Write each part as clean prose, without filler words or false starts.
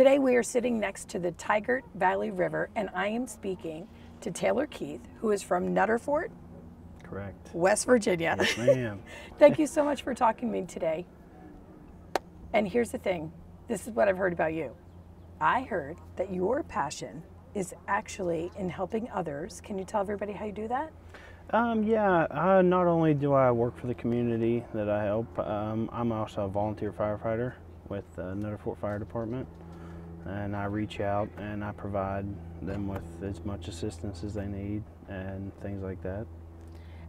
Today we are sitting next to the Tygart Valley River, and I am speaking to Taylor Keith, who is from Nutterfort, Correct. West Virginia. Yes, ma'am. Thank you so much for talking to me today. And here's the thing, this is what I've heard about you. I heard that your passion is actually in helping others. Can you tell everybody how you do that? Yeah, not only do I work for the community that I help, I'm also a volunteer firefighter with the Nutterfort Fire Department, and I reach out and I provide them with as much assistance as they need and things like that.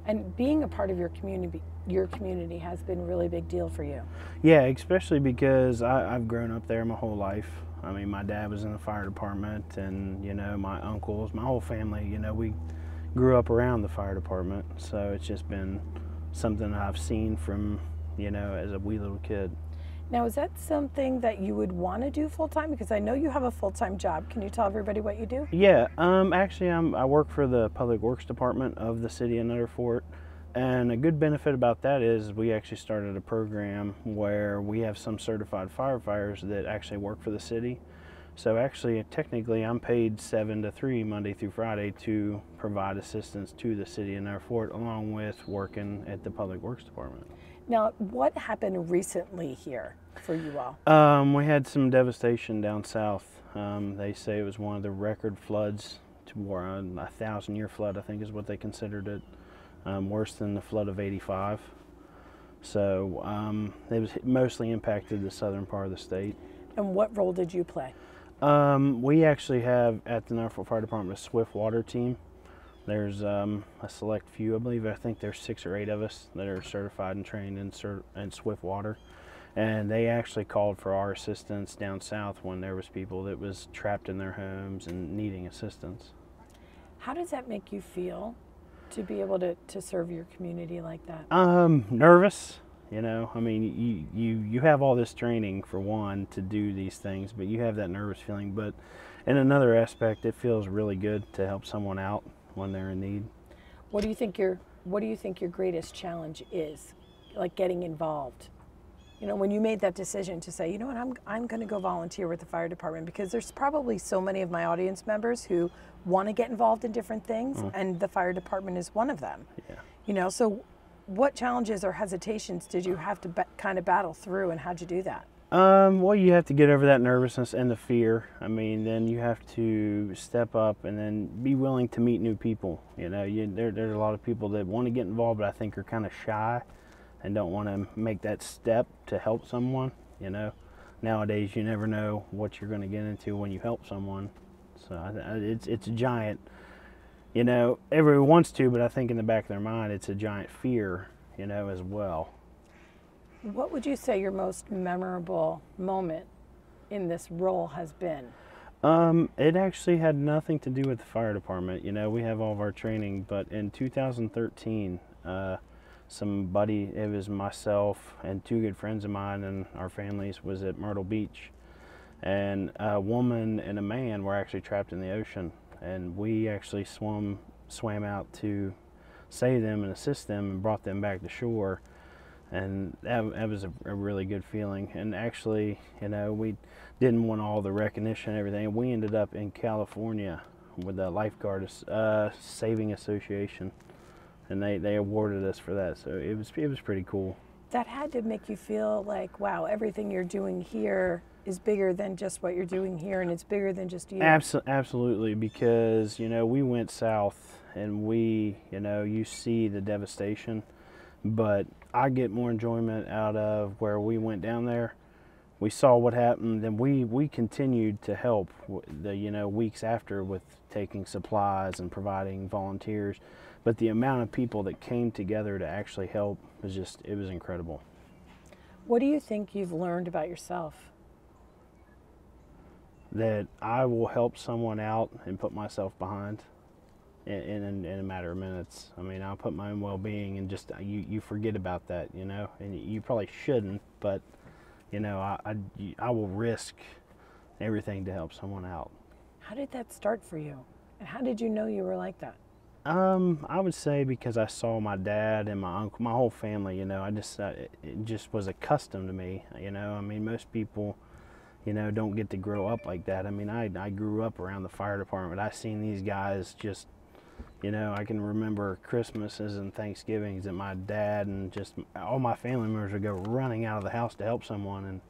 And being a part of your community has been a really big deal for you. Yeah, especially because I've grown up there my whole life. I mean, my dad was in the fire department, and my uncles, my whole family, we grew up around the fire department, so it's just been something I've seen from, as a wee little kid. Now, is that something that you would want to do full-time? Because I know you have a full-time job. Can you tell everybody what you do? Yeah, actually I work for the Public Works Department of the city of Nutterfort, and a good benefit about that is we actually started a program where we have some certified firefighters that actually work for the city. So actually, technically, I'm paid 7 to 3 Monday through Friday to provide assistance to the city of Nutterfort, along with working at the Public Works Department. Now, what happened recently here for you all? We had some devastation down south. They say it was one of the record floods, to more a 1,000-year flood, I think is what they considered it, worse than the flood of '85. So it was mostly impacted the southern part of the state. And what role did you play? We actually have at the Nutterfort Fire Department a swift water team. There's a select few, I think there's 6 or 8 of us that are certified and trained in swift water. And they actually called for our assistance down south when there was people that was trapped in their homes and needing assistance. How does that make you feel to be able to serve your community like that? Nervous. I mean, you have all this training for one to do these things, but you have that nervous feeling. But in another aspect, it feels really good to help someone out when they're in need. What do you think your greatest challenge is, like getting involved? When you made that decision to say, you know what, I'm going to go volunteer with the fire department, because there's probably so many of my audience members who want to get involved in different things, and the fire department is one of them. Yeah. So what challenges or hesitations did you have to kind of battle through, and how'd you do that? Well, you have to get over that nervousness and the fear. I mean, then you have to step up and then be willing to meet new people. There's a lot of people that want to get involved, but I think are kind of shy and don't want to make that step to help someone. Nowadays you never know what you're going to get into when you help someone. So it's a giant, everyone wants to, but I think in the back of their mind it's a giant fear, as well. What would you say your most memorable moment in this role has been? It actually had nothing to do with the fire department. We have all of our training, but in 2013, it was myself and 2 good friends of mine and our families was at Myrtle Beach, and a woman and a man were actually trapped in the ocean, and we actually swam out to save them and assist them and brought them back to shore. And that was a really good feeling. And actually, we didn't want all the recognition and everything. We ended up in California with the Lifeguard Saving Association, and they awarded us for that. So it was pretty cool. That had to make you feel like, wow, everything you're doing here is bigger than just what you're doing here, and it's bigger than just you. Absolutely, because we went south, and you see the devastation. But I get more enjoyment out of where we went down there. We saw what happened, and we continued to help the weeks after with taking supplies and providing volunteers. But the amount of people that came together to actually help was it was incredible. What do you think you've learned about yourself? That I will help someone out and put myself behind in a matter of minutes. I mean, I'll put my own well-being, and just you forget about that, and you probably shouldn't, but I will risk everything to help someone out. How did that start for you, and how did you know you were like that? I would say because I saw my dad and my uncle, my whole family. It just was accustomed to me. I mean, most people you know, don't get to grow up like that. I mean, I grew up around the fire department. I seen these guys just, you know, I can remember Christmases and Thanksgivings that my dad and just all my family members would go running out of the house to help someone, and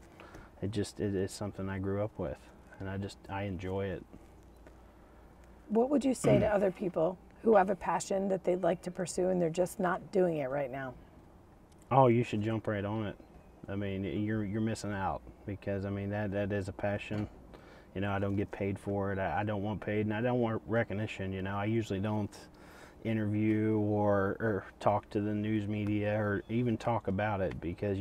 it's something I grew up with, and I enjoy it. What would you say to other people who have a passion that they'd like to pursue and they're just not doing it right now? Oh, you should jump right on it. I mean, you're missing out, because I mean that is a passion. You know, I don't get paid for it. I don't want paid, and I don't want recognition. You know, I usually don't interview or talk to the news media or even talk about it, because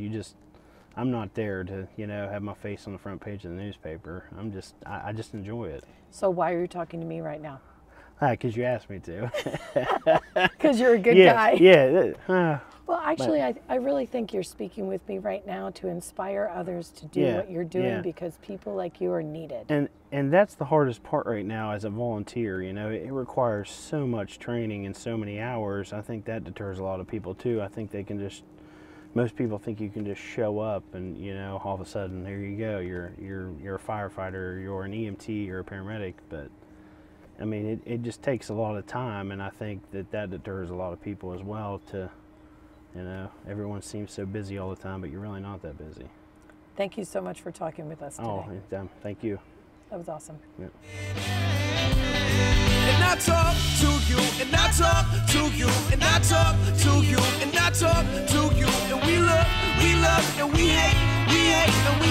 I'm not there to, you know, have my face on the front page of the newspaper. I just enjoy it. So why are you talking to me right now? Because you asked me to. Because you're a good guy. Yeah. Well, actually, I really think you're speaking with me right now to inspire others to do what you're doing, because people like you are needed. And that's the hardest part right now as a volunteer. You know, it requires so much training and so many hours. I think that deters a lot of people too. I think most people think you can just show up and, you know, all of a sudden there you go. You're a firefighter, you're an EMT, you're a paramedic, but I mean, it just takes a lot of time, and I think that deters a lot of people as well to, you know, everyone seems so busy all the time, but you're really not that busy. Thank you so much for talking with us today. Oh, thank you. That was awesome. Yeah. And I talk to you, and I talk to you, and I talk to you, and I talk to you, and we love, and we hate, and we